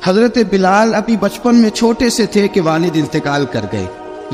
حضرت بلال ابھی بچپن میں چھوٹے سے تھے کہ والد انتقال کر گئے.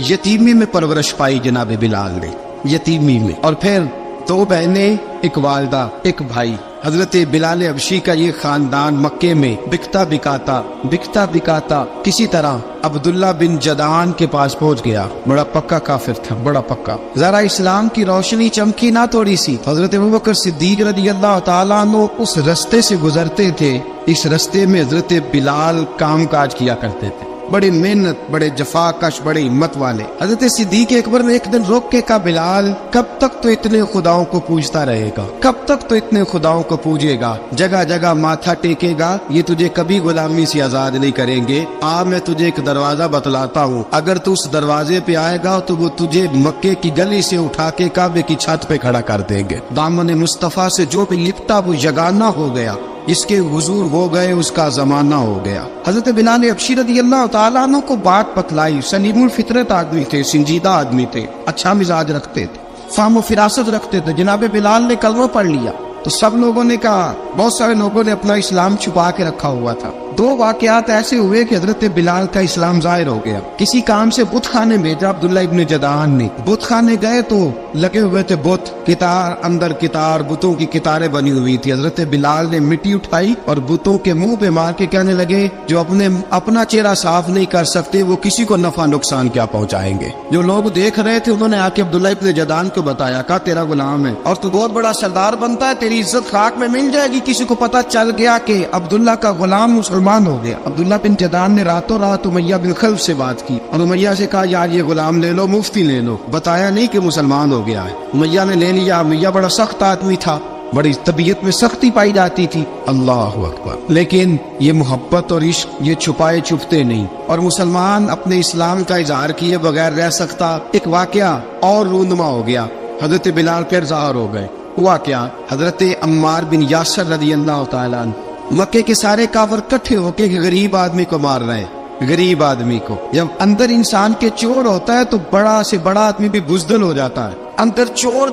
یتیمی میں پرورش پائی جناب بلال نے، یتیمی میں. اور پھر 2 بہنیں، ایک والدہ، ایک بھائی. حضرت بلال حبشی کا یہ خاندان مکے میں بکتا بکاتا کسی طرح عبداللہ بن جدعان کے پاس پہنچ گیا. بڑا پکا کافر تھا، بڑا پکا. ذرا اسلام کی روشنی چمکی نہ تھوڑی سی. حضرت ابوبکر صدیق رضی اللہ تعالیٰ عنہ اس رستے سے گزرتے تھے. اس رستے میں حضرت بلال کام کاج کیا کرتے تھے، بڑے محنت، بڑے جفاکش، بڑے ہمت والے. حضرت صدیق اکبر نے ایک دن روک کے کہا، بلال کب تک تو اتنے خداؤں کو پوجتا رہے گا، کب تک تو اتنے خداؤں کو پوجے گا، جگہ جگہ ماتھا ٹیکے گا، یہ تجھے کبھی غلامی سے آزاد نہیں کریں گے. میں تجھے ایک دروازہ بتلاتا ہوں، اگر تو اس دروازے پہ آئے گا تو وہ تجھے مکے کی گلی سے اٹھا کے کعبے کی چھت پہ کھڑا کر دیں گے. دامن مصطفیٰ سے جو بھی لپٹا وہ یگانہ ہو گیا، اس کے حضور ہو گئے، اس کا زمانہ ہو گیا. حضرت بلال حبشی رضی اللہ تعالیٰ عنہ کو بات بتلائی. سلیم الفطرت آدمی تھے، سنجیدہ آدمی تھے، اچھا مزاج رکھتے تھے، فہم و فراست رکھتے تھے. جناب بلال نے کلمہ پڑھ لیا تو سب لوگوں نے کہا، بہت سارے لوگوں نے اپنا اسلام چھپا کے رکھا ہوا تھا. 2 واقعات ایسے ہوئے کہ حضرت بلال کا اسلام ظاہر ہو گیا. کسی کام سے بت خانے بھیجا عبداللہ ابن جدعان نے. بت خانے گئے تو لگے ہوئے تھے بت، کتار اندر کتار، بتوں کی کتاریں بنی ہوئی تھی. حضرت بلال نے مٹی اٹھائی اور بتوں کے منہ پہ مار کے کہنے لگے، جو اپنا چہرہ صاف نہیں کر سکتے وہ کسی کو نفع نقصان کیا پہنچائیں گے. جو لوگ دیکھ رہے تھے انہوں نے آ کے عبداللہ ابن جدعان کو بتایا، کہا تیرا غلام ہے اور تو بہت بڑا سردار بنتا ہے، تیری عزت خاک میں مل جائے گی. کسی کو پتہ چل گیا کہ عبداللہ کا غلام مسلمان ہو گیا. عبداللہ بن جدعان نے راتوں رات امیہ بن خلف سے بات کی اور امیہ سے کہا، یار یہ غلام لے لو، مفتی لے لو. بتایا نہیں کہ مسلمان ہو گیا ہے. امیہ نے لے لیا. امیہ بڑا سخت آدمی تھا، بڑی طبیعت میں سختی پائی جاتی تھی. اللہ اکبر. لیکن یہ محبت اور عشق یہ چھپائے چھپتے نہیں، اور مسلمان اپنے اسلام کا اظہار کیے بغیر رہ سکتا. ایک واقعہ اور رونما ہو گیا. حضرت بلال پھر ظاہر ہو گئے. ہوا کیا؟ حضرت عمار بن یاسر رضی اللہ تعالیٰ عنہ، مکے کے سارے کافر کٹھے ہو کے غریب آدمی کو مار رہے ہیں. غریب آدمی کو جب اندر انسان کے چور ہوتا ہے تو بڑا سے بڑا آدمی بھی بزدل ہو جاتا ہے.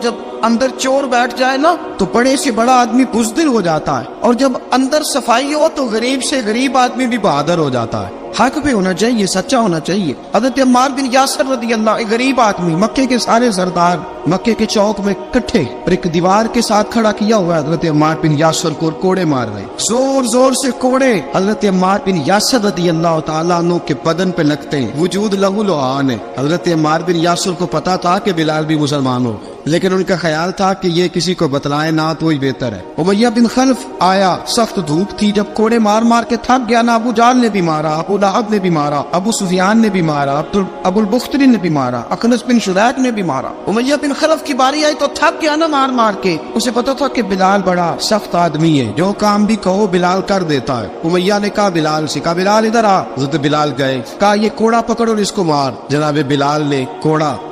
جب اندر چور بیٹھ جائے نا تو بڑے سے بڑا آدمی بزدل ہو جاتا ہے، اور جب اندر صفائی ہو تو غریب سے غریب آدمی بھی بہادر ہو جاتا ہے. حق پہ ہونا چاہیے، سچا ہونا چاہیے. حضرت عمار بن یاسر رضی اللہ، ایک غریب آدمی، مکے کے سارے سردار مکے کے چوک میں کٹھے اور ایک دیوار کے ساتھ کھڑا کیا ہوا ہے. حضرت عمار بن یاسر کو کوڑے مار رہے، زور زور سے کوڑے حضرت عمار بن یاسر رضی اللہ تعالیٰ عنہ کے بدن پہ لگتے ہیں. وجود لہو لعان ہے. حضرت عمار بن یاسر کو پتا تھا کہ بلال بھی مسلمان ہو، لیکن ان کا خیال تھا کہ یہ کسی کو بتلائے نہ تو ہی بہتر ہے. امیہ بن خلف آیا، سخت دھوپ تھی، جب کوڑے مار مار کے تھک گیا نا، ابو جہل نے بھی مارا، ابو لہب نے بھی مارا، ابو سفیان نے بھی مارا، ابو البختری نے بھی مارا، اخنس بن شریک نے بھی مارا. امیہ بن خلف کی باری آئی تو تھک گیا نا مار مار کے. اسے پتا تھا کہ بلال بڑا سخت آدمی ہے، جو کام بھی کہو بلال کر دیتا ہے. امیہ نے کہا بلال سے، کہا بلال ادھر آ. حضرت بلال گئے، کہا یہ کوڑا پکڑ اور اس کو مار. جناب بلال نے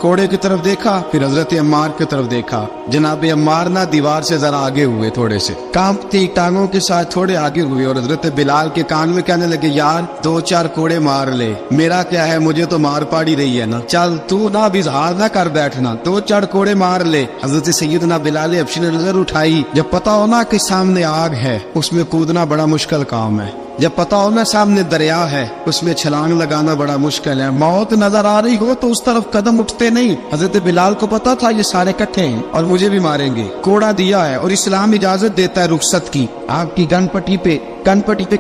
کوڑے کی طرف دیکھا، پھر حضرت عمار کی طرف دیکھا. جناب عمار نہ دیوار سے ذرا آگے ہوئے، تھوڑے سے کانپتی ٹانگوں کے ساتھ تھوڑے آگے ہوئے، اور حضرت بلال کے کان میں کہنے لگے، یار 2-4 کوڑے مار لے، میرا کیا ہے، مجھے تو مار پاڑی رہی ہے نا، چل تو نہ بھی اظہار نہ کر بیٹھنا، 2-4 کوڑے مار لے. حضرت سیدنا بلال حبشی نے نظر اٹھائی. جب پتا ہونا کہ سامنے آگ ہے اس میں کودنا بڑا مشکل کام ہے. جب پتا ہو نا سامنے دریا ہے اس میں چھلانگ لگانا بڑا مشکل ہے. موت نظر آ رہی ہو تو اس طرف قدم اٹھتے نہیں. حضرت بلال کو پتا تھا یہ سارے کٹھے ہیں اور مجھے بھی ماریں گے. کوڑا دیا ہے اور اسلام اجازت دیتا ہے رخصت کی. آپ کی گن پٹی پہ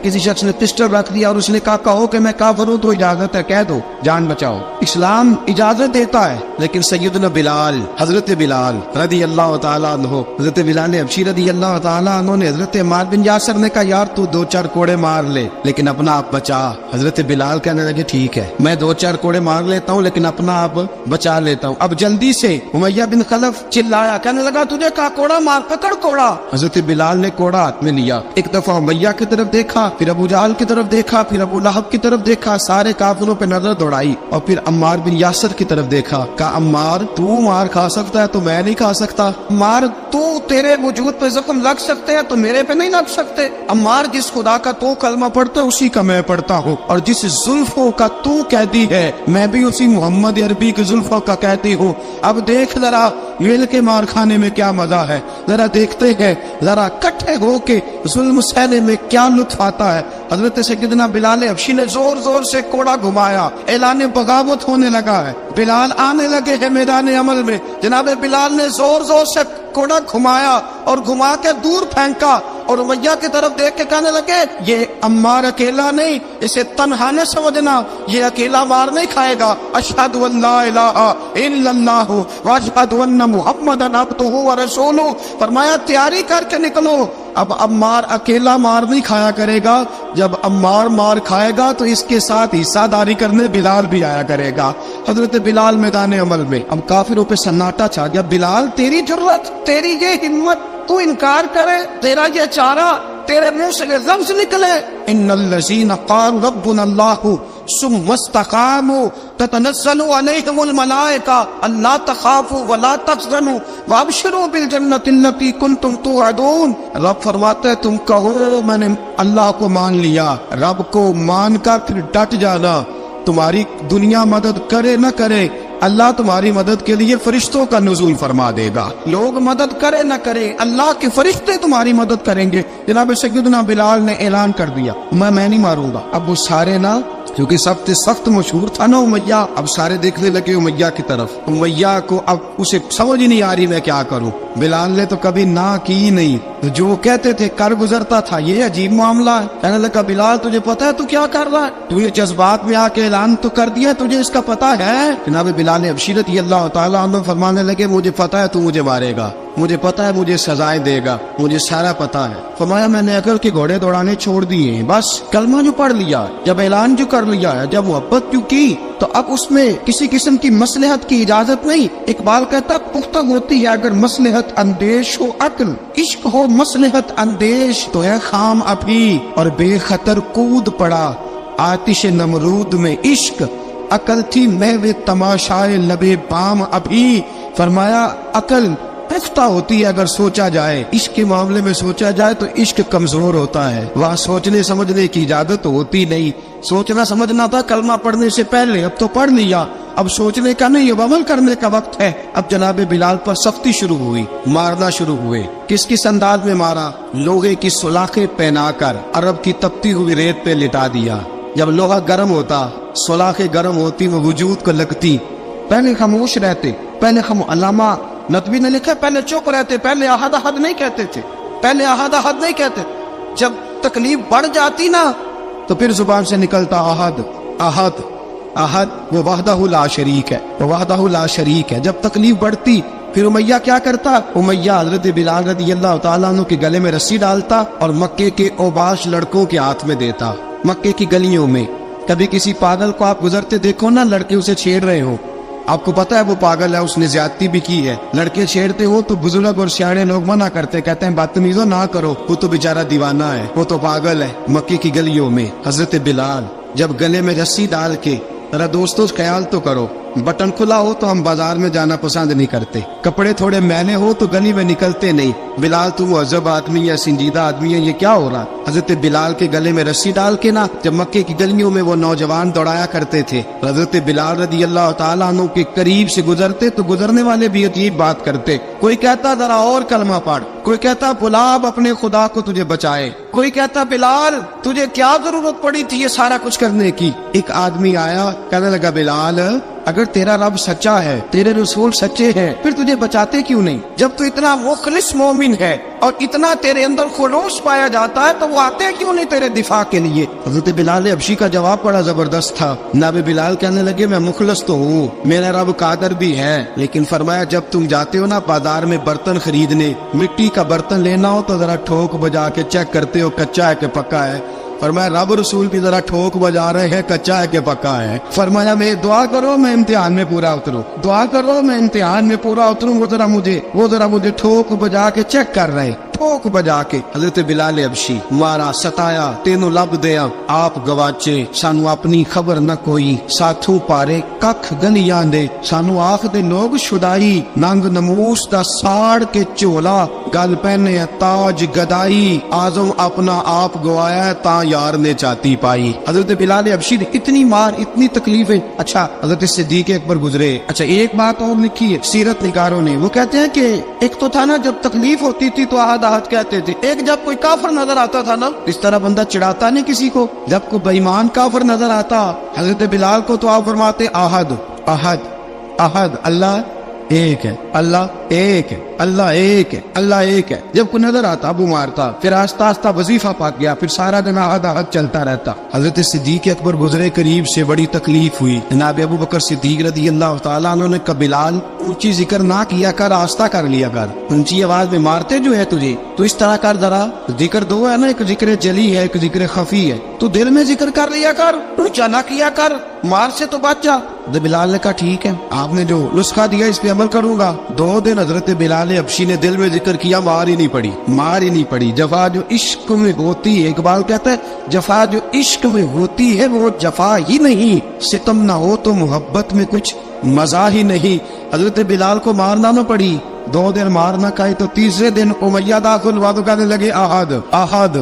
کسی شخص نے پسٹل رکھ دیا اور اس نے کہا کہو کہ میں کافر ہوں تو اجازت ہے، کہہ دو، جان بچاؤ. اسلام اجازت دیتا ہے. لیکن سیدنا بلال، حضرت بلال رضی اللہ تعالیٰ عنہ، حضرت بلال حبشی رضی اللہ تعالیٰ عنہ نے حضرت عمار بن یاسر نے کہا، یار تو 2-4 کوڑے مار لے لیکن اپنا آپ بچا. حضرت بلال کہنے لگے ٹھیک ہے، میں 2-4 کوڑے مار لیتا ہوں لیکن اپنا آپ بچا لیتا ہوں. اب جلدی سے امیہ بن خلف چلایا، کہنے لگا تجھے کہا کوڑا مار، پکڑ کوڑا. حضرت بلال نے کوڑا ہاتھ میں لیا، ایک دفعہ امیہ کی طرف دیکھا، پھر ابو جہل کی طرف دیکھا، پھر ابو لہب کی طرف دیکھا، سارے کافروں پہ نظر دوڑائی، اور پھر عمار بن یاسر کی طرف دیکھا. کہا عمار تو مار کھا سکتا ہے تو میں نہیں کھا سکتا. عمار تو تیرے وجود پہ زخم لگ سکتے ہیں تو میرے پہ نہیں لگ سکتے. عمار جس خدا کا تو کلمہ پڑھتا ہے اسی کا میں پڑھتا ہوں، اور جس زلفوں کا تو کہتی ہے میں بھی اسی محمد عربی کی زلفوں کا کہتی ہوں. اب دیکھ ذرا مل کے مار کھانے میں کیا مزہ ہے، ذرا دیکھتے ہیں، ذرا کٹھے ہو کے ظلم سہنے میں کیا کیا لطف آتا ہے. حضرت سیدنا بلال حبشی نے زور زور سے کوڑا گھمایا, اعلان بغاوت ہونے لگا ہے, بلال آنے لگے ہیں میدان عمل میں. جناب بلال نے زور زور سے کوڑا گھمایا اور گھما کے دور پھینکا اور امیہ کی طرف دیکھ کے کہنے لگے یہ عمار اکیلا نہیں, اسے تنہا نہ سمجھنا, یہ اکیلا مار نہیں کھائے گا. اشہد ان لا الہ الا اللہ واشہد ان محمدن عبدہ ورسولہ. فرمایا تیاری کر کے نکلو, اب عمار اکیلا مار نہیں کھایا کرے گا, جب عمار مار کھائے گا تو اس کے ساتھ حصہ داری کرنے بلال بھی آیا کرے گا. حضرت بلال میدان عمل میں, اب کافروں پہ سناٹا چھا گیا. بلال تیری جرت, تیری یہ ہمت, تو انکار کرے, تیرا یہ چارہ, تیرے منہ سے لفظ نکلے ان الذین قالوا ربنا اللہ ثم استقاموا تتنزل علیہم الملائکہ الا تخافوا ولا تحزنوا وابشروا بالجنۃ التی کنتم توعدون. رب فرماتے ہیں تم کہو میں نے اللہ کو مان لیا, رب کو مان کر پھر ڈٹ جانا. تمہاری دنیا مدد کرے نہ کرے, اللہ تمہاری مدد کے لیے فرشتوں کا نزول فرما دے گا. لوگ مدد کرے نہ کرے, اللہ کے فرشتے تمہاری مدد کریں گے. جناب سیدنا بلال نے اعلان کر دیا میں نہیں ماروں گا. اب وہ سارے نا, کیونکہ سخت مشہور تھا نا امیہ, اب سارے دیکھنے لگے امیہ کی طرف. امیہ کو اب اسے سمجھ ہی نہیں آ رہی میں کیا کروں. بلال نے تو کبھی نہ کی نہیں, جو کہتے تھے کر گزرتا تھا. یہ عجیب معاملہ ہے. کہنے لگا بلال تجھے پتا ہے تو کیا کر رہا ہے, تو یہ جذبات میں آ کے اعلان تو کر دیا, تجھے اس کا پتا ہے. جناب بلال حبشی رضی اللہ تعالیٰ عنہ فرمانے لگے مجھے پتا ہے تو مجھے مارے گا, مجھے پتا ہے مجھے سزائیں دے گا, مجھے سارا پتا ہے. فرمایا میں نے عقل کے گھوڑے دوڑانے چھوڑ دیے ہیں, بس کلمہ جو پڑھ لیا, جب اعلان جو کر لیا ہے, جب محبت جو کی تو اب اس میں کسی قسم کی مصلحت کی اجازت نہیں. اقبال کہتا پختہ ہوتی ہے اگر مصلحت اندیش ہو عقل, عشق ہو مصلحت اندیش تو ہے خام ابھی اور بے خطر کود پڑا آتش نمرود میں عشق. عقل تھی محو تماشائے لبے بام ابھی. فرمایا عقل پختہ ہوتی ہے اگر سوچا جائے, عشق کے معاملے میں سوچا جائے تو عشق کمزور ہوتا ہے. وہاں سوچنے سمجھنے کی اجازت ہوتی نہیں. سوچنا سمجھنا تھا کلمہ پڑھنے سے پہلے, اب تو پڑھ لیا, اب سوچنے کا نہیں, اب عمل کرنے کا وقت ہے. اب جناب بلال پر سختی شروع ہوئی, مارنا شروع ہوئے. کس انداز میں مارا, لوہے کی سلاخیں پہنا کر عرب کی تپتی ہوئی ریت پہ لٹا دیا. جب لوہا گرم ہوتا, سلاخیں گرم ہوتی, وہ وجود کو لگتی. پہلے خاموش رہتے, پہلے علامہ ندوی نے لکھا پہلے چپ رہتے, پہلے احد احد نہیں کہتے تھے, پہلے احد احد نہیں کہتے. جب تکلیف بڑھ جاتی نا تو پھر زبان سے نکلتا احد احد احد. وہ وحدہ لا شریک ہے, وہ وحدہ لا شریک ہے. جب تکلیف بڑھتی پھر امیہ کیا کرتا, امیہ حضرت بلال رضی اللہ تعالیٰ عنہ کے گلے میں رسی ڈالتا اور مکے کے اوباش لڑکوں کے ہاتھ میں دیتا. مکے کی گلیوں میں کبھی کسی پاگل کو آپ گزرتے دیکھو نا, لڑکے اسے چھیڑ رہے ہو, آپ کو پتا ہے وہ پاگل ہے, اس نے زیادتی بھی کی ہے. لڑکے چھیڑتے ہو تو بزرگ اور سیاڑے لوگ منع کرتے, کہتے ہیں بدتمیزوں نہ کرو, وہ تو بیچارہ دیوانہ ہے, وہ تو پاگل ہے. مکے کی گلیوں میں حضرت بلال جب گلے میں رسی ڈال کے, ذرا دوستوں خیال تو کرو, بٹن کھلا ہو تو ہم بازار میں جانا پسند نہیں کرتے, کپڑے تھوڑے میلے ہو تو گلی میں نکلتے نہیں. بلال تو مہذب آدمی ہے, سنجیدہ آدمی ہے, یہ کیا ہو رہا. حضرت بلال کے گلے میں رسی ڈال کے نا جب مکے کی گلیوں میں وہ نوجوان دوڑایا کرتے تھے, حضرت بلال رضی اللہ تعالیٰ عنہ کے قریب سے گزرتے تو گزرنے والے بھی عجیب بات کرتے. کوئی کہتا ذرا اور کلمہ پڑھ, کوئی کہتا بلا اپنے خدا کو تجھے بچائے, کوئی کہتا بلال تجھے کیا ضرورت پڑی تھی یہ سارا کچھ کرنے کی. ایک آدمی آیا, کہنے لگا بلال اگر تیرا رب سچا ہے, تیرے رسول سچے ہیں, پھر تجھے بچاتے کیوں نہیں؟ جب تو اتنا مخلص مومن ہے اور اتنا تیرے اندر خلوص پایا جاتا ہے تو وہ آتے کیوں نہیں تیرے دفاع کے لیے؟ حضرت بلال حبشی کا جواب بڑا زبردست تھا. جناب بلال کہنے لگے میں مخلص تو ہوں, میرا رب قادر بھی ہے, لیکن فرمایا جب تم جاتے ہو نا بازار میں برتن خریدنے, مٹی کا برتن لینا ہو تو ذرا ٹھوک بجا کے چیک کرتے ہو کچا ہے کہ پکا ہے. فرمایا رب رسول بھی ذرا ٹھوک بجا رہے ہیں کچا ہے کہ پکا ہے. فرمایا میں دعا کرو میں امتحان میں پورا اتروں, دعا کرو میں امتحان میں پورا اتروں. وہ ذرا مجھے ٹھوک بجا کے چیک کر رہے, ٹھوک بجا کے. حضرت بلال حبشی مارا, ستایا, تینوں لب دیا, آپ گواچے, سانو اپنی خبر نہ کوئی, ساتھوں پارے ککھ گلیاں دے, سانو آخ دے لوگ شدائی, ننگ نموس دا ساڑ کے چولا, گل پہنے تاج گدائی, آزم اپنا آپ گوایا ہے تا یار نے چاتی پائی. حضرت بلال حبشی نے اتنی مار, اتنی تکلیفیں. اچھا حضرت صدیق اکبر گزرے. اچھا ایک بات اور لکھی ہے سیرت نگاروں نے, وہ کہتے ہیں کہ ایک تو تھا نا جب تکلیف ہوتی تھی تو آہد احد کہتے تھے. ایک جب کوئی کافر نظر آتا تھا نا, اس طرح بندہ چڑھاتا نہیں کسی کو, جب کوئی بے ایمان کافر نظر آتا حضرت بلال کو تو آپ فرماتے احد احد احد, اللہ ایک ہے, اللہ ایک ہے, اللہ ایک ہے, اللہ ایک ہے. جب کوئی نظر آتا ابو مارتا, پھر آہستہ آہستہ وظیفہ پاک گیا, پھر سارا دن احد احد چلتا رہتا. حضرت صدیق اکبر گزرے قریب سے, بڑی تکلیف ہوئی. جناب ابو بکر صدیق رضی اللہ تعالیٰ عنہ نے کہا بلال اونچی ذکر نہ کیا کر, آہستہ کر لیا کر, اونچی آواز میں مارتے جو ہے تجھے, تو اس طرح کر ذرا. ذکر دو ہے نا, ایک ذکر جلی ہے, ایک ذکر خفی ہے, تو دل میں ذکر کر لیا کر, اونچا نہ کیا کر, مار سے تو بچ جا. بلال نے کہا ٹھیک ہے, آپ نے جو نسخہ دیا اس پہ عمل کروں گا. 2 دن حضرت بلال حبشی نے دل میں ذکر کیا, مار ہی نہیں پڑی, مار ہی نہیں پڑی. جفا جو عشق میں ہوتی ہے, اقبال کہتا ہے جفا جو عشق میں ہوتی ہے وہ جفا ہی نہیں, ستم نہ ہو تو محبت میں کچھ مزہ ہی نہیں. حضرت بلال کو مارنا نہ پڑی, 2 دن مارنا کہے تو تیسرے دن امیہ داخل ہوا تو کہنے لگے احد احد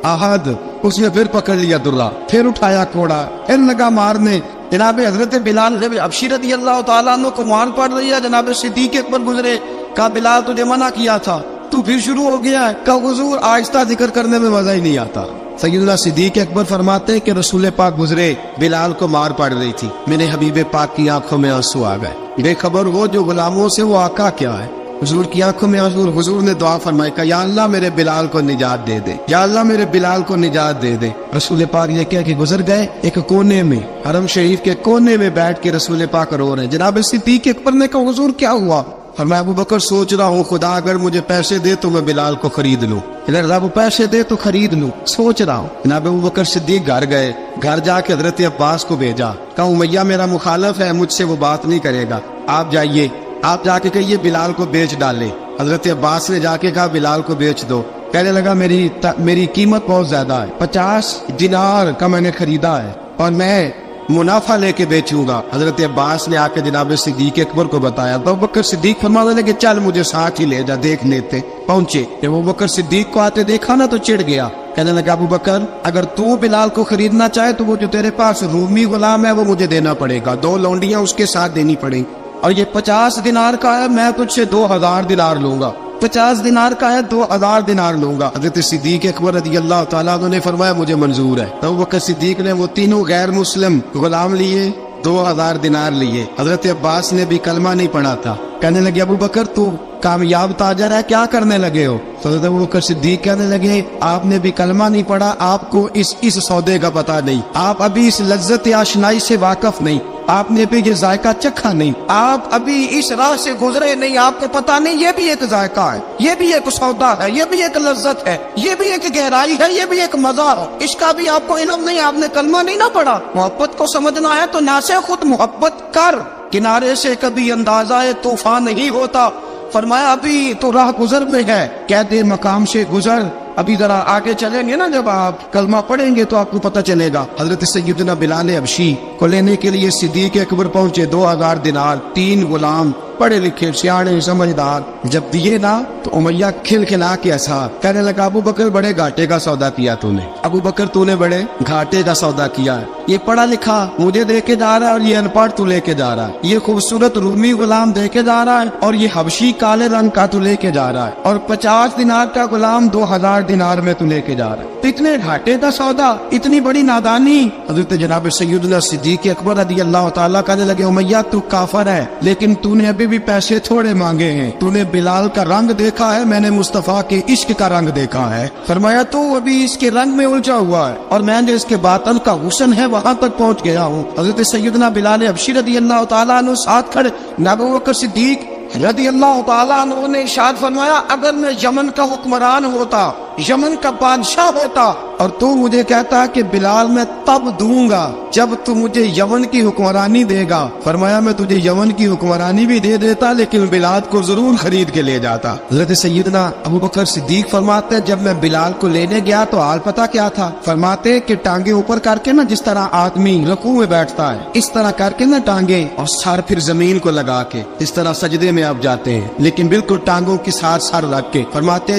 احد. اس نے پھر پکڑ لیا درہ, پھر اٹھایا کوڑا, پھر لگا مارنے. جناب حضرت بلال حبشی رضی اللہ تعالیٰ عنہ کو مار پڑ رہی ہے. جناب صدیق اکبر گزرے, کہا بلال تجھے منع کیا تھا, تو پھر شروع ہو گیا ہے. کہا حضور آہستہ ذکر کرنے میں مزہ ہی نہیں آتا. سیدنا صدیق اکبر فرماتے ہیں کہ رسول پاک گزرے, بلال کو مار پڑ رہی تھی, میرے حبیب پاک کی آنکھوں میں آنسو آ گئے. بے خبر ہو جو غلاموں سے وہ آقا کیا ہے. حضور کی آنکھوں میں آنسو. حضور نے دعا فرمائی, کہ یا اللہ میرے بلال کو نجات دے دے, یا اللہ میرے بلال کو نجات دے دے. رسول پاک یہ کہہ کے گزر گئے. ایک کونے میں, حرم شریف کے کونے میں بیٹھ کے رسول پاک رو رہے ہیں. جناب صدیق اکبر نے کہا حضور کیا ہوا؟ فرمایا ابو بکر سوچ رہا ہوں خدا اگر مجھے پیسے دے تو میں بلال کو خرید لوں. ادھر وہ پیسے دے تو خرید لوں, سوچ رہا ہوں. جناب ابو بکر صدیق گھر گئے, گھر جا کے حضرت عباس کو بھیجا, کہا امیہ میرا مخالف ہے, مجھ سے وہ بات نہیں کرے گا, آپ جائیے, آپ جا کے کہیے بلال کو بیچ ڈالے. حضرت عباس نے جا کے کہا بلال کو بیچ دو. کہنے لگا میری قیمت بہت زیادہ ہے, 50 دینار کا میں نے خریدا ہے اور میں منافع لے کے بیچوں گا. حضرت عباس نے آ کے جناب صدیق اکبر کو بتایا تو ابو بکر صدیق فرمانے لگے چل مجھے ساتھ ہی لے جا, دیکھ لیتے. پہنچے, جب ابو بکر صدیق کو آتے دیکھا نا تو چڑ گیا. کہنے لگا ابو بکر اگر تو بلال کو خریدنا چاہے تو وہ جو تیرے پاس رومی غلام ہے وہ مجھے دینا پڑے گا, 2 لونڈیاں اس کے ساتھ دینی پڑیں, اور یہ 50 دینار کا ہے, میں تجھ سے 2000 دینار لوں گا. 50 دینار کا ہے, 2000 دینار لوں گا. حضرت صدیق اکبر رضی اللہ تعالیٰ عنہ نے فرمایا مجھے منظور ہے. تو ابو بکر صدیق نے وہ تینوں غیر مسلم غلام لیے, 2000 دینار لیے. حضرت عباس نے بھی کلمہ نہیں پڑھا تھا. کہنے لگے ابو بکر تو کامیاب تاجر ہے, کیا کرنے لگے ہو؟ تو حضرت ابو بکر صدیق کہنے لگے آپ نے بھی کلمہ نہیں پڑھا, آپ کو اس سودے کا پتہ نہیں, آپ ابھی اس لذت آشنائی سے واقف نہیں, آپ نے بھی یہ ذائقہ چکھا نہیں, آپ ابھی اس راہ سے گزرے نہیں, آپ کو پتہ نہیں یہ بھی ایک ذائقہ ہے, یہ بھی ایک سودا ہے, یہ بھی ایک لذت ہے, یہ بھی ایک گہرائی ہے, یہ بھی ایک مزہ ہے, اس کا بھی آپ کو علم نہیں, آپ نے کلمہ نہیں نہ پڑھا. محبت کو سمجھنا ہے تو نہ سے خود محبت کر, کنارے سے کبھی اندازہ طوفان نہیں ہوتا. فرمایا ابھی تو راہ گزر میں ہے, کہتے مقام سے گزر, ابھی ذرا آگے چلیں گے نا, جب آپ کلمہ پڑھیں گے تو آپ کو پتہ چلے گا. حضرت سیدنا بلال حبشی کو لینے کے لیے صدیق اکبر پہنچے, 2000 دینار, 3 غلام پڑھے لکھے سیانے سمجھدار. جب دیے نا تو امیہ کھل کھلا کے ہنسا, کہنے لگا ابو بکر بڑے گھاٹے کا سودا کیا تو نے, ابو بکر تو نے بڑے گھاٹے کا سودا کیا ہے. یہ پڑھا لکھا مجھے دے کے جا رہا ہے اور یہ ان پڑھ تو لے کے جا رہا ہے, یہ خوبصورت رومی غلام دے کے جا رہا ہے اور یہ حبشی کالے رنگ کا تو لے کے جا رہا ہے, اور 50 دینار کا غلام 2000 دینار میں تو لے کے جا رہا ہے. تو اتنے گھاٹے کا سودا, اتنی بڑی نادانی. حضرت جناب سیدنا صدیق اکبر رضی اللہ تعالیٰ کہنے لگے امیہ تو کافر ہے, لیکن تو نے ابھی بھی پیسے تھوڑے مانگے ہیں, تو نے بلال کا رنگ دیکھا ہے, میں نے مصطفیٰ کے عشق کا رنگ دیکھا ہے. فرمایا تو ابھی اس کے رنگ میں الجھا ہوا ہے اور میں نے اس کے باطن کا حسن ہے وہاں تک پہنچ گیا ہوں. حضرت سیدنا بلال حبشی رضی اللہ تعالیٰ عنہ ساتھ کھڑے. ابو بکر صدیق رضی اللہ تعالیٰ عنہ نے ارشاد فرمایا اگر میں یمن کا حکمران ہوتا, یمن کا بادشاہ ہوتا, اور تو مجھے کہتا کہ بلال میں تب دوں گا جب تو مجھے یمن کی حکمرانی دے گا. فرمایا میں تجھے یمن کی حکمرانی بھی دے دیتا لیکن بلال کو ضرور خرید کے لے جاتا. حضرت سیدنا ابو بکر صدیق فرماتے جب میں بلال کو لینے گیا تو حال پتہ کیا تھا؟ فرماتے کہ ٹانگیں اوپر کر کے نا, جس طرح آدمی رکوع میں بیٹھتا ہے اس طرح کر کے نا ٹانگیں, اور سر پھر زمین کو لگا کے اس طرح سجدے میں آپ جاتے ہیں, لیکن بالکل ٹانگوں کے ساتھ سر رکھ کے. فرماتے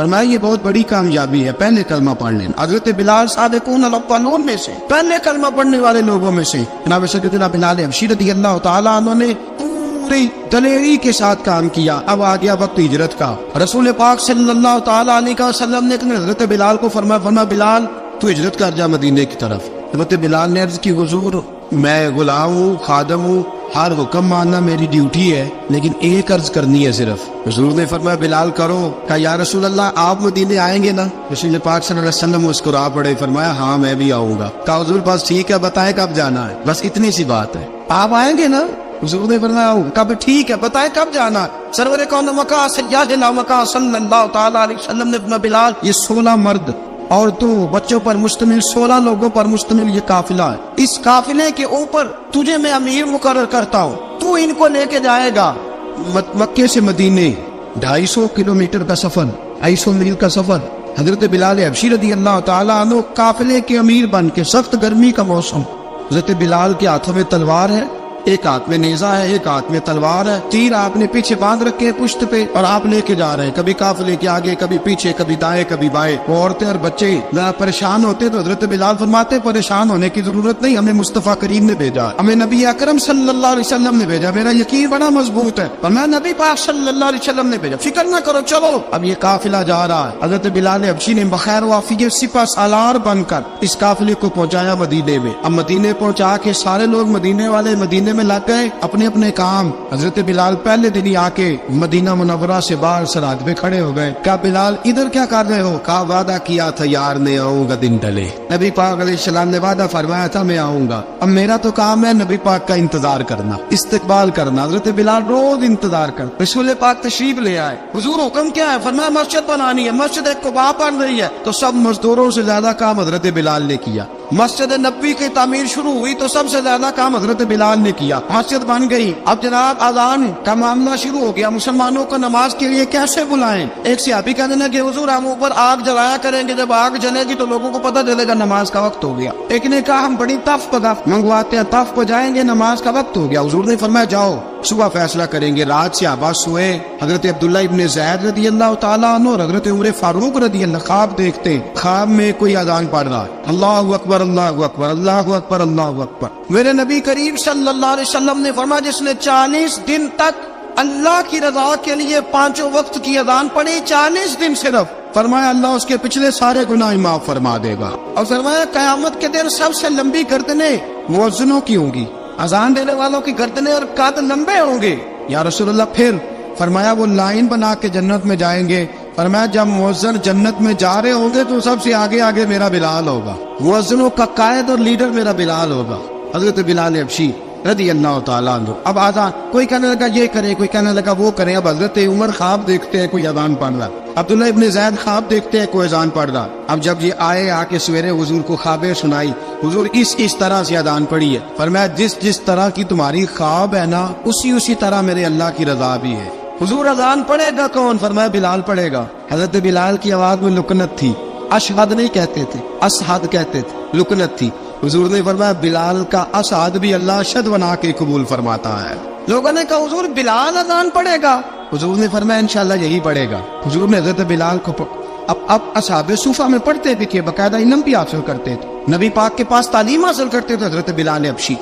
فرمایا یہ بہت بڑی کامیابی ہے، پہلے کلمہ پڑھ لینا۔ حضرت بلال سابقون الاولون میں سے، پہلے کلمہ پڑھنے والے لوگوں میں سے جناب سیدنا بلال حبشی رضی اللہ تعالیٰ عنہ نے پوری دلیری کے ساتھ کام کیا۔ اب آ گیا وقت ہجرت کا۔ رسول پاک صلی اللہ تعالیٰ علیہ وسلم نے حضرت بلال کو فرمایا بلال تو ہجرت کر جا مدینے کی طرف۔ حضرت بلال نے عرض کی حضور میں غلام ہوں، خادم ہوں، ہر حکم ماننا میری ڈیوٹی ہے، لیکن ایک عرض کرنی ہے صرف۔ حضور نے فرمایا بلال کرو۔ کہا یا رسول اللہ آپ مدینے آئیں گے نا؟ رسول پاک صلی اللہ علیہ وسلم مسکرا پڑے، فرمایا ہاں میں بھی آؤں گا۔ کہا حضور بس ٹھیک ہے، بتائیں کب جانا ہے، بس اتنی سی بات ہے، آپ آئیں گے نا؟ حضور نے فرمایا کب؟ ٹھیک ہے بتائیں کب جانا ہے۔ سرور کون مکہ سیدنا مکہ صلی اللہ تعالیٰ علیہ وسلم نے فرمایا بلال یہ 16 مرد عورتوں بچوں پر مشتمل 16 لوگوں پر مشتمل یہ قافلہ ہے، اس قافلے کے اوپر تجھے میں امیر مقرر کرتا ہوں، تو ان کو لے کے جائے گا مکے سے مدینے 250 کلومیٹر کا سفر، 250 میل کا سفر۔ حضرت بلال حبشی رضی اللہ تعالیٰ عنہ قافلے کے امیر بن کے، سخت گرمی کا موسم، حضرت بلال کے ہاتھوں میں تلوار ہے، ایک ہاتھ میں نیزہ ہے، ایک ہاتھ میں تلوار ہے، تیر آپ نے پیچھے باندھ رکھے پشت پہ اور آپ لے کے جا رہے ہیں، کبھی قافلے کے آگے کبھی پیچھے، کبھی دائیں کبھی بائیں۔ وہ عورتیں اور بچے ذرا پریشان ہوتے تو حضرت بلال فرماتے پریشان ہونے کی ضرورت نہیں، ہمیں مصطفیٰ کریم نے بھیجا، ہمیں نبی اکرم صلی اللہ علیہ وسلم نے بھیجا، میرا یقین بڑا مضبوط ہے اور میں نبی پاک صلی اللہ علیہ وسلم نے بھیجا، فکر نہ کرو چلو۔ اب یہ قافلہ جا رہا ہے، حضرت بلال حبشی نے بخیر و عافیت سپہ سالار بن کر اس قافلے کو پہنچایا مدینے میں۔ اب مدینے پہنچا کے سارے لوگ مدینے والے مدینے میں لگ گئے اپنے اپنے کام۔ حضرت بلال پہلے دن ہی آ کے مدینہ منورہ سے باہر سرحد پہ کھڑے ہو گئے۔ کہا بلال ادھر کیا کر رہے ہو؟ کہا وعدہ کیا تھا یار نے آؤں گا دن ڈلے، نبی پاک علیہ السلام نے وعدہ فرمایا تھا میں آؤں گا، اب میرا تو کام ہے نبی پاک کا انتظار کرنا، استقبال کرنا۔ حضرت بلال روز انتظار کرتے، رسول پاک تشریف لے آئے، حضور حکم کیا ہے؟ فرمایا مسجد بنانی ہے، مسجد قباء بن رہی ہے، تو سب مزدوروں سے زیادہ کام حضرت بلال نے کیا۔ مسجد نبوی کی تعمیر شروع ہوئی تو سب سے زیادہ کام حضرت بلال نے کیا، مسجد بن گئی۔ اب جناب اذان کا معاملہ شروع ہو گیا، مسلمانوں کو نماز کے لیے کیسے بلائیں؟ ایک صحابی کہتے ہیں کہ حضور ہم اوپر آگ جلایا کریں گے، جب آگ جلے گی تو لوگوں کو پتہ چلے گا نماز کا وقت ہو گیا۔ ایک نے کہا ہم بڑی تف منگواتے ہیں، تف بجائیں گے، نماز کا وقت ہو گیا۔ حضور نے فرمایا جاؤ صبح فیصلہ کریں گے۔ رات صحابہ سوئے، حضرت عبداللہ ابن زید رضی اللہ تعالیٰ عنہ اور حضرت عمر فاروق رضی اللہ خواب دیکھتے، خواب میں کوئی اذان پڑھ رہا ہے، اللہ اکبر اللہ اکبر اللہ اکبر اللہ اکبر۔ میرے نبی کریم صلی اللہ علیہ وسلم نے فرمایا جس نے 40 دن تک اللہ کی رضا کے لیے 5 وقت کی اذان پڑھی، 40 دن صرف، فرمایا اللہ اس کے پچھلے سارے گناہ معاف فرما دے گا۔ اور فرمایا قیامت کے دن سب سے لمبی گردنیں مؤذنوں کی ہوں گی، اذان دینے والوں کی گردنیں اور قد لمبے ہوں گے۔ یا رسول اللہ پھر؟ فرمایا وہ لائن بنا کے جنت میں جائیں گے، فرمایا جب مؤذن جنت میں جا رہے ہوں گے تو سب سے آگے آگے میرا بلال ہوگا، مؤذنوں کا قائد اور لیڈر میرا بلال ہوگا، حضرت بلال حبشی رضی اللہ تعالیٰ عنہ۔ اب آذان کوئی کہنے لگا یہ کریں، کوئی کہنے لگا وہ کریں۔ اب حضرت عمر خواب دیکھتے ہیں کوئی اذان پڑھ رہا، عبداللہ ابن زید خواب دیکھتے ہیں کوئی اذان پڑھ رہا۔ اب جب یہ آئے آ کے سویرے حضور کو خوابیں سنائی، حضور اس طرح سے اذان پڑھی ہے، فرمایا جس طرح کی تمہاری خواب ہے نا اسی طرح میرے اللہ کی رضا بھی ہے۔ حضور اذان پڑھے گا کون؟ فرمایا بلال پڑھے گا۔ حضرت بلال کی آواز میں لکنت تھی، اشہد نہیں کہتے تھے، اسہد کہتے تھے، لکنت تھی۔ حضور نے فرمایا بلال کا اسعد بھی اللہ اشہد بنا کے قبول فرماتا ہے۔ لوگوں نے کہا حضور بلال اذان پڑھے گا؟ حضور نے فرمایا انشاءاللہ یہی پڑھے گا۔ حضور نے حضرت بلال کو اب اصحاب صوفہ میں پڑھتے بھی تھے، باقاعدہ علم بھی حاصل کرتے تھے، نبی پاک کے پاس تعلیم حاصل کرتے تھے حضرت بلال حبشی۔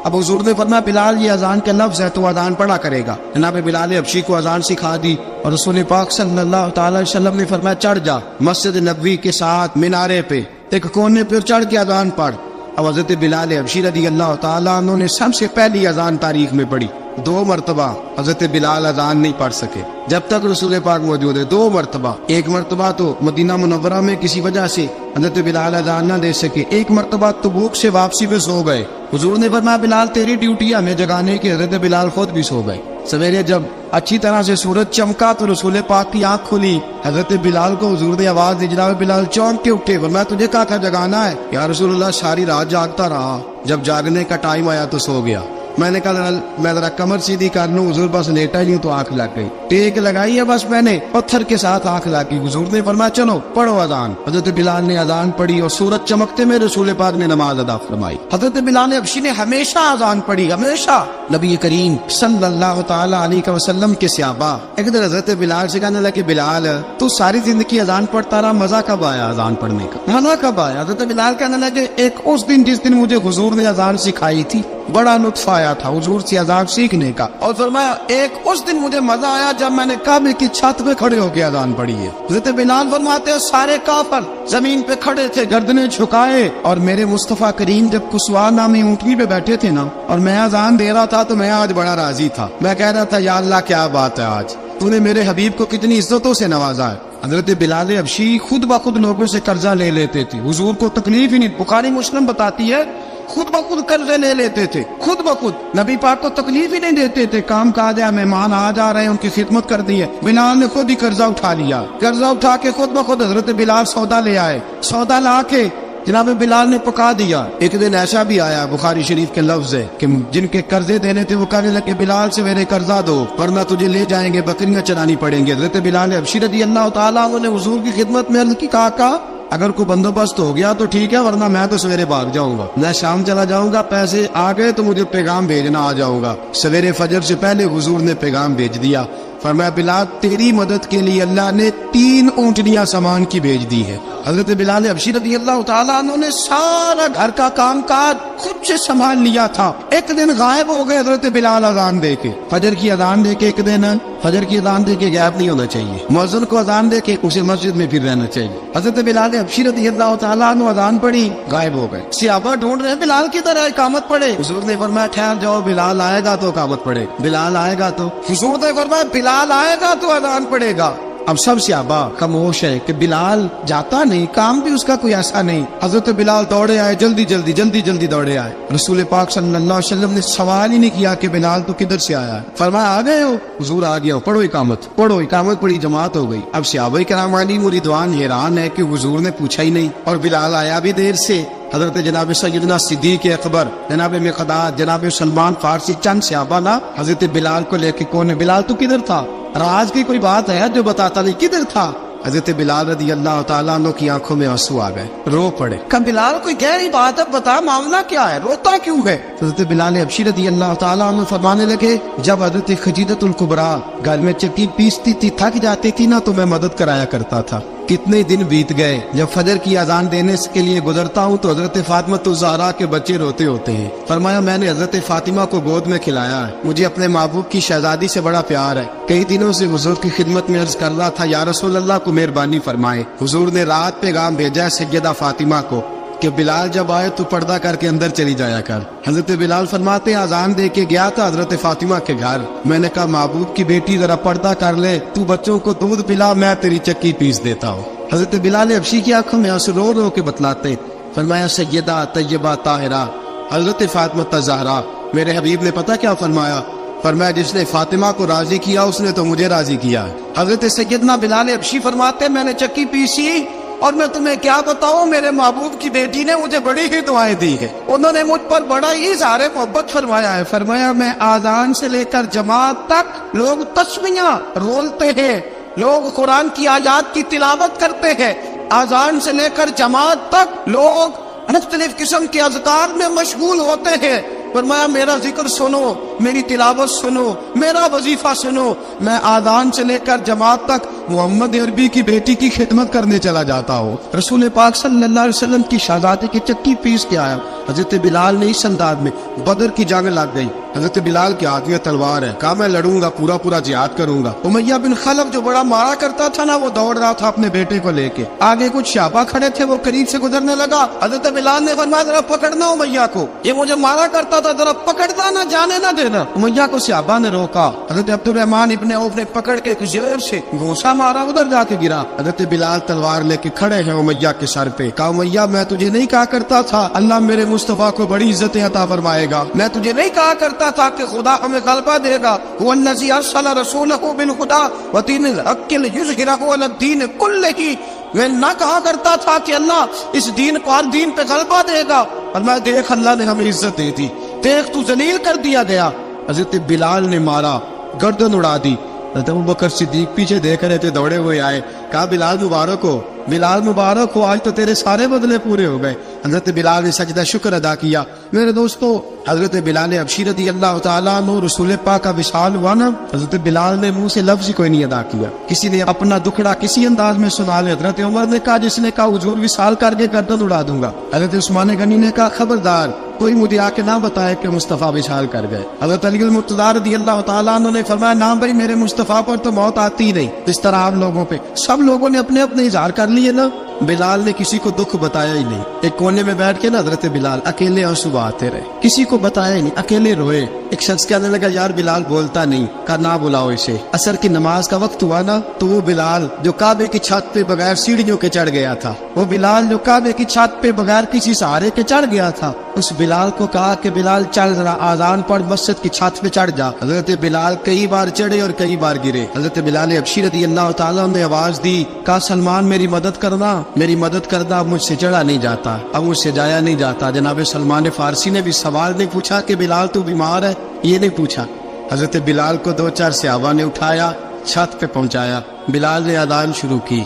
اب حضور نے فرمایا بلال یہ اذان کے لفظ ہے تو اذان پڑھا کرے گا۔ جناب بلال حبشی کو اذان سکھا دی اور رسول پاک صلی اللہ تعالی علیہ وسلم نے فرمایا چڑھ جا مسجد نبوی کے ساتھ مینارے پہ ایک کونے پہ چڑھ کے اذان پڑھ۔ اب حضرت بلال حبشی رضی اللہ تعالیٰ عنہ نے سب سے پہلی اذان تاریخ میں پڑھی، 2 مرتبہ حضرت بلال اذان نہیں پڑھ سکے جب تک رسول پاک موجود ہے، 2 مرتبہ۔ ایک مرتبہ تو مدینہ منورہ میں کسی وجہ سے حضرت بلال اذان نہ دے سکے، ایک مرتبہ تبوک سے واپسی پہ سو گئے۔ حضور نے فرمایا بلال تیری ڈیوٹی ہے ہمیں جگانے کی، حضرت بلال خود بھی سو گئے۔ سویرے جب اچھی طرح سے سورج چمکا تو رسول پاک کی آنکھ کھلی، حضرت بلال کو حضور نے آواز دی، جناب بلال چونک کے اٹھے، فرمایا تجھے کہا تھا جگانا ہے؟ یا رسول اللہ ساری رات جاگتا رہا، جب جاگنے کا ٹائم آیا تو سو گیا۔ میں نے کہا میں ذرا کمر سیدھی کر لوں، حضور بس لیٹا ہی ہوں تو آنکھ لگ گئی، ٹیک لگائی ہے بس میں نے، پتھر کے ساتھ آنکھ لگ گئی۔ حضور نے فرمایا چلو پڑھو اذان۔ حضرت بلال نے اذان پڑھی اور سورج چمکتے میں رسول پاک نے نماز ادا فرمائی۔ حضرت بلال حبشی نے ہمیشہ اذان پڑھی، ہمیشہ۔ نبی کریم صلی اللہ تعالی علیہ وسلم کے صحابہ ایک دن حضرت بلال سے کہنے لگے بلال تو ساری زندگی اذان پڑھتا رہا، مزہ کب آیا اذان پڑھنے کا، مزہ کب آیا؟ حضرت بلال کہنے لگے ایک اس دن جس دن مجھے حضور نے اذان سکھائی تھی بڑا لطف آیا تھا حضور سے اذان سیکھنے کا، اور فرمایا ایک اس دن مجھے مزہ آیا جب میں نے کعبے کی چھت پہ کھڑے ہو کے اذان پڑھی ہے۔ حضرت بلال فرماتے ہیں سارے کافر زمین پہ کھڑے تھے گردنیں جھکائے، اور میرے مصطفیٰ کریم جب کسوا نامی اونٹنی پہ بیٹھے تھے نا اور میں اذان دے رہا تھا تو میں آج بڑا راضی تھا، میں کہہ رہا تھا یا اللہ کیا بات ہے، آج تو نے میرے حبیب کو کتنی عزتوں سے نوازا ہے۔ حضرت بلال حبشی خود بخود لوگوں سے قرضہ لے لیتے تھے، حضور کو تکلیف ہی نہیں، بخاری مسلم بتاتی ہے خود بخود قرضے لے لیتے تھے، خود بخود، نبی پاک کو تکلیف ہی نہیں دیتے تھے، کام کاج ہے مہمان آ جا رہے ہیں ان کی خدمت کر دی ہے، بلال نے خود ہی قرضہ اٹھا لیا، قرضہ اٹھا کے خود بخود حضرت بلال سودا لے آئے، سودا لا کے جناب بلال نے پکا دیا۔ ایک دن ایسا بھی آیا بخاری شریف کے لفظ ہے کہ جن کے قرضے دینے تھے وہ کہنے لگے بلال سے میرے قرضہ دو ورنہ تجھے لے جائیں گے، بکریاں چرانی پڑیں گے۔ حضرت بلال حبشی رضی اللہ تعالیٰ عنہ نے حضور کی خدمت میں عرض کی، کہا اگر کوئی بندوبست ہو گیا تو ٹھیک ہے ورنہ میں تو سویرے بھاگ جاؤں گا، میں شام چلا جاؤں گا، پیسے آ گئے تو مجھے پیغام بھیجنا، آ جاؤں گا۔ سویرے فجر سے پہلے حضور نے پیغام بھیج دیا، فرمایا بلال تیری مدد کے لیے اللہ نے 3 اونٹنیاں سامان کی بھیج دی ہے۔ حضرت بلال حبشی رضی اللہ تعالیٰ عنہ نے سارا گھر کا کام کاج خود سے سنبھال لیا تھا۔ ایک دن غائب ہو گئے حضرت بلال اذان دے کے، فجر کی اذان دے کے، ایک دن فجر کی اذان دے کے غائب نہیں ہونا چاہیے، مؤذن کو اذان دے کے اسے مسجد میں پھر رہنا چاہیے۔ حضرت بلال حبشی رضی اللہ تعالیٰ عنہ اذان پڑھی، غائب ہو گئے، صحابہ ڈھونڈ رہے ہیں بلال کی طرح اقامت پڑھے، حضور نے فرمایا ٹھہر جاؤ، بلال آئے گا تو اقامت پڑھے، بلال آئے گا تو، حضور نے فرمایا بلال آئے گا تو اذان پڑھے گا۔ اب سب صحابہ خاموش ہے کہ بلال جاتا نہیں، کام بھی اس کا کوئی ایسا نہیں۔ حضرت بلال دوڑے آئے، جلدی جلدی دوڑے آئے، رسول پاک صلی اللہ علیہ وسلم نے سوال ہی نہیں کیا کہ بلال تو کدھر سے آیا ہے، فرمایا آ گئے ہو؟ حضور آ گیا ہو، پڑھو اقامت پڑھی، جماعت ہو گئی۔ اب صحابہ کرام علیہ مریدوان حیران ہے کہ حضور نے پوچھا ہی نہیں اور بلال آیا بھی دیر سے۔ حضرت جناب سیدنا صدیق اکبر، جناب مقداد، جناب سلمان فارسی، چند صحابہ نا حضرت بلال کو لے کے کون ہے بلال تو کدھر تھا، راز کی کوئی بات ہے جو بتاتا نہیں کدھر تھا؟ حضرت بلال رضی اللہ تعالیٰ عنہ کی آنکھوں میں آنسو آ گئے، رو پڑے، کہ بلال کوئی گہری بات ہے، بتا معاملہ کیا ہے، روتا کیوں ہے؟ حضرت بلال حبشی رضی اللہ تعالیٰ عنہ فرمانے لگے جب حضرت خدیجہ الکبریٰ گھر میں چکی پیستی تھی، تھک جاتی تھی نا تو میں مدد کرایا کرتا تھا۔ کتنے دن بیت گئے، جب فجر کی اذان دینے کے لیے گزرتا ہوں تو حضرت فاطمہ الزہرا کے بچے روتے ہوتے ہیں، فرمایا میں نے حضرت فاطمہ کو گود میں کھلایا ہے، مجھے اپنے محبوب کی شہزادی سے بڑا پیار ہے، کئی دنوں سے حضور کی خدمت میں عرض کر رہا تھا یا رسول اللہ کو مہربانی فرمائے۔ حضور نے رات پیغام بھیجا ہے سیدہ فاطمہ کو کہ بلال جب آئے تو پردہ کر کے اندر چلی جایا کر۔ حضرت بلال فرماتے ہیں اذان دے کے گیا تھا حضرت فاطمہ کے گھر، میں نے کہا محبوب کی بیٹی ذرا پردہ کر لے، تو بچوں کو دودھ پلا، میں تیری چکی پیس دیتا ہوں۔ حضرت بلال حبشی کی آنکھوں میں آنسو رو رو کے بتلاتے، فرمایا سیدہ طیبہ طاہرہ حضرت فاطمہ الزہرا، میرے حبیب نے پتہ کیا فرمایا؟ فرمایا جس نے فاطمہ کو راضی کیا اس نے تو مجھے راضی کیا۔ حضرت سیدنا بلال حبشی فرماتے میں نے چکی پیسی اور میں تمہیں کیا بتاؤں، میرے محبوب کی بیٹی نے مجھے بڑی ہی دعائیں دی ہے، انہوں نے مجھ پر بڑا ہی اظہار محبت فرمایا ہے۔ فرمایا میں آذان سے لے کر جماعت تک لوگ تسمیاں رولتے ہیں، لوگ قرآن کی آیات کی تلاوت کرتے ہیں، آذان سے لے کر جماعت تک لوگ مختلف قسم کے اذکار میں مشغول ہوتے ہیں۔ فرمایا میرا ذکر سنو، میری تلاوت سنو، میرا وظیفہ سنو، میں آذان سے لے کر جماعت تک محمد عربی کی بیٹی کی خدمت کرنے چلا جاتا ہوں۔ رسول پاک صلی اللہ علیہ وسلم کی شہزادی کی چکی پیس کے آیا۔ حضرت بلال نے اس انداز میں، بدر کی جنگ لگ گئی، حضرت بلال کے ہاتھ میں تلوار ہے، کہا میں لڑوں گا، پورا جہاد کروں گا۔ امیہ بن خلف جو بڑا مارا کرتا تھا نا وہ دوڑ رہا تھا اپنے بیٹے کو لے کے، آگے کچھ صحابہ کھڑے تھے وہ قریب سے گزرنے لگا، حضرت بلال نے فرمایا ذرا پکڑنا امیہ کو، یہ مجھے مارا کرتا تھا، ذرا پکڑنا نہ جانے نہ دینا۔ امیہ کو صحابہ نے روکا، حضرت عبد الرحمن ابن عوف نے پکڑ کے زور سے گھونسا مارا، ادھر جا کے گرا۔ حضرت بلال تلوار لے کے کھڑے ہیں امیہ کے سر پہ، کہا امیہ میں تجھے نہیں کہا کرتا تھا اللہ میرے مصطفیٰ کو بڑی عزتیں عطا فرمائے گا، میں تجھے نہیں کہا کرتا تھا کہ خدا ہمیں غلبہ دے گا، هو الذی ارسل رسولہ بالہدی ودین الحق لیظہرہ علی الدین کلہ، میں نہ کہا کرتا تھا کہ اللہ اس دین کو ہر دین پہ غلبہ دے گا، اور میں دیکھ اللہ نے ہمیں عزت دے دی، دیکھ تو ذلیل کر دیا گیا. حضرت بلال نے مارا, گردن اڑا دی. حضرت ابوبکر صدیق پیچھے دیکھ رہے تھے, دوڑے ہوئے آئے, کہا بلال مبارک ہو, بلال مبارک ہو, آج تو تیرے سارے بدلے پورے ہو گئے. حضرت بلال نے سجدہ شکر ادا کیا. میرے دوستو, حضرت بلال حبشی رضی اللہ تعالیٰ عنہ رسول پاک کا وصال ہوا نا, حضرت بلال نے منہ سے لفظ ہی کوئی نہیں ادا کیا. کسی نے اپنا دکھڑا کسی انداز میں سنا لے. حضرت عمر نے کہا, جس نے کہا حضور وصال کر کے گردن اڑا دوں گا. حضرت عثمان غنی نے کہا, خبردار کوئی مجھے آ کے نہ بتائے کہ مصطفیٰ وصال کر گئے. حضرت علی المرتضیٰ رضی اللہ تعالیٰ عنہ نے فرمایا, نہ بھائی میرے مصطفیٰ پر تو موت آتی نہیں. اس طرح آپ لوگوں پہ سب لوگوں نے اپنے اپنے اظہار کر لیے نا, بلال نے کسی کو دکھ بتایا ہی نہیں. ایک کونے میں بیٹھ کے نا حضرت بلال اکیلے آنسو بہاتے رہے, کسی کو بتایا ہی نہیں, اکیلے روئے. ایک شخص کہنے لگا, یار بلال بولتا نہیں. کہا نہ بلاؤ اسے. عصر کی نماز کا وقت ہوا نا, تو وہ بلال جو کعبے کی چھت پہ بغیر سیڑھیوں کے چڑھ گیا تھا, وہ بلال جو کعبے کی چھت پہ بغیر کسی سہارے کے چڑھ گیا تھا, اس بلال کو کہا کہ بلال چل ذرا آذان پڑھ, مسجد کی چھت پہ چڑھ جا. حضرت بلال کئی بار چڑھے اور کئی بار گرے. حضرت بلال حبشی رضی اللہ تعالیٰ نے آواز دی, کہا سلمان میری مدد کرنا, میری مدد کرنا, اب مجھ سے چڑھا نہیں جاتا, اب مجھ سے جایا نہیں جاتا. جناب سلمان فارسی نے بھی سوال نہیں پوچھا کہ بلال تو بیمار ہے, یہ نہیں پوچھا. حضرت بلال کو 2-4 صحابہ نے اٹھایا, چھت پہ پہنچایا. بلال نے اذان شروع کی.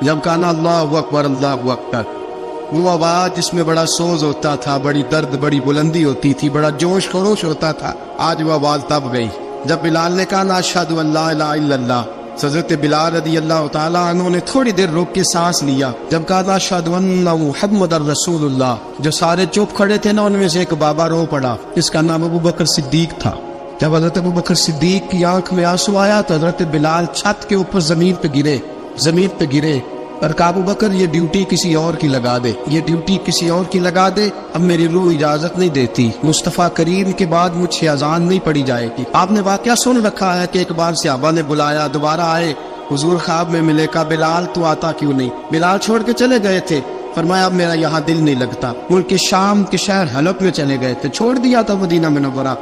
جب کہا نا اللہ اکبر اللہ اکبر, وہ آواز جس میں بڑا سوز ہوتا تھا, بڑی درد, بڑی بلندی ہوتی تھی, بڑا جوش خروش ہوتا تھا, آج وہ آواز دب گئی. جب بلال نے کہا نا اشہد ان لا الہ الا اللہ, حضرت بلال رضی اللہ تعالیٰ عنہ نے تھوڑی دیر روک کے سانس لیا. جب کہا نا اشہد ان محمد الرسول اللہ, جو سارے چپ کھڑے تھے نا, ان میں سے ایک بابا رو پڑا, جس کا نام ابوبکر صدیق تھا. جب حضرت ابوبکر صدیق کی آنکھ میں آنسو آیا تو حضرت بلال چھت کے اوپر زمین پہ گرے اور کہا, ابوبکر یہ ڈیوٹی کسی اور کی لگا دے, یہ ڈیوٹی کسی اور کی لگا دے, اب میری روح اجازت نہیں دیتی, مصطفیٰ کریم کے بعد مجھ سے اذان نہیں پڑی جائے گی. آپ نے واقعہ سن رکھا ہے کہ ایک بار صحابہ نے بلایا, دوبارہ آئے, حضور خواب میں ملے. کہا بلال تو آتا کیوں نہیں؟ بلال چھوڑ کے چلے گئے تھے. فرمایا اب میرا یہاں دل نہیں لگتا. ملک شام کے شہر حلب میں چلے گئے تھے, چھوڑ دیا تھا مدینہ منورہ.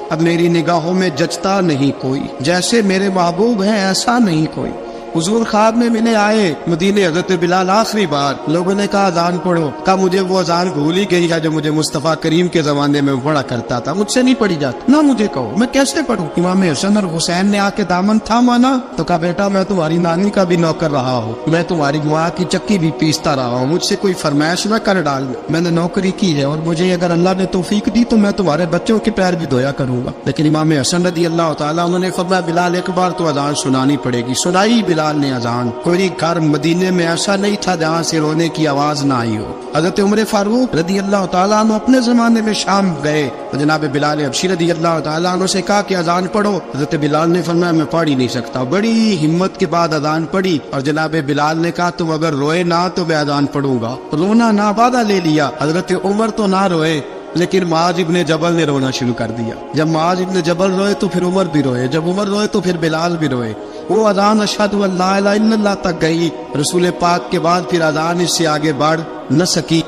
اب میری نگاہوں میں جچتا نہیں کوئی, جیسے میرے محبوب ہیں ایسا نہیں کوئی. حضور خواب میں ملے, آئے مدینے. حضرت بلال آخری بار, لوگوں نے کہا اذان پڑھو. کہا مجھے وہ اذان بھول ہی گئی ہے جو مجھے مصطفیٰ کریم کے زمانے میں پڑھا کرتا تھا, مجھ سے نہیں پڑھی جاتی. نہ مجھے کہو, میں کیسے پڑھوں؟ امام حسن اور حسین نے آ کے دامن تھاما نا, تو کہا بیٹا میں تمہاری نانی کا بھی نوکر رہا ہوں, میں تمہاری ماں کی چکی بھی پیستا رہا ہوں, مجھ سے کوئی فرمائش نہ کر ڈال. میں نے نوکری کی ہے, اور مجھے اگر اللہ نے توفیق دی تو میں تمہارے بچوں کے پیر بھی دھویا کروں گا. لیکن امام حسن رضی اللہ تعالیٰ انہوں نے فرمایا, بلال ایک بار تو اذان سنانی پڑے گی. سنائی بلال نے اذان. کوئی گھر مدینے میں ایسا نہیں تھا جہاں سے رونے کی آواز نہ آئی ہو. حضرت عمر فاروق رضی اللہ تعالیٰ عنہ اپنے زمانے میں شام گئے, جناب بلال حبشی رضی اللہ تعالیٰ عنہ سے کہا کہ اذان پڑھو. حضرت بلال نے فرمایا میں پڑھ ہی نہیں سکتا. بڑی ہمت کے بعد اذان پڑھی, اور جناب بلال نے کہا تم اگر روئے نہ تو میں اذان پڑھوں گا. رونا نہ وعدہ لے لیا. حضرت عمر تو نہ روئے, لیکن معاذ ابن جبل نے رونا شروع کر دیا. جب معاذ ابن جبل روئے تو پھر عمر بھی روئے, جب عمر روئے تو پھر بلال بھی روئے. وہ اذان اشہد ان لا الہ الا اللہ تک گئی. رسول پاک کے بعد پھر اذان اس سے آگے بڑھ نہ سکی.